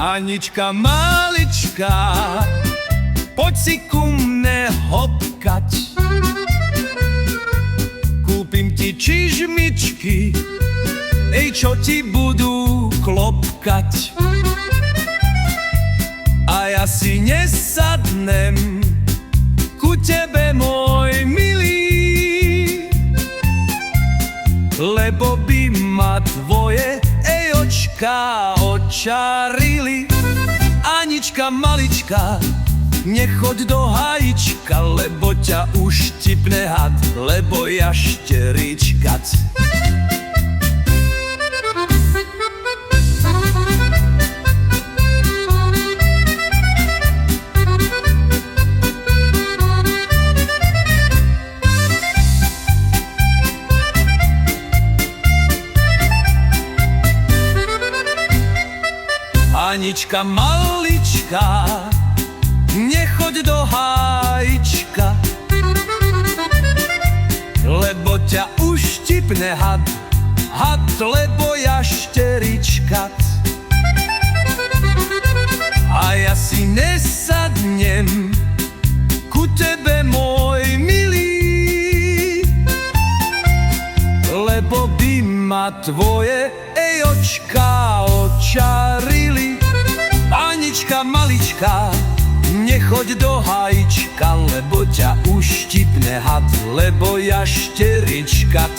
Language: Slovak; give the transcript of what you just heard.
Anička maličká, poď si ku mne hopkať. Kúpim ti čižmičky, čo ti budú klopkať. A ja si nesadnem ku tebe, môj milý, lebo by ma tvoje očká očarili. Anička maličká, nechoď do hajíčka, lebo ťa uštipne had, lebo jašteričkac. Anička maličká, nechoď do hájička, lebo ťa uštipne had, had, lebo jašteričkat. A ja si nesadnem ku tebe, môj milý, lebo by ma tvoje očká očarili. Anička maličká, nechoď do hajíčka, lebo ťa uštipne had, lebo jašteričkat.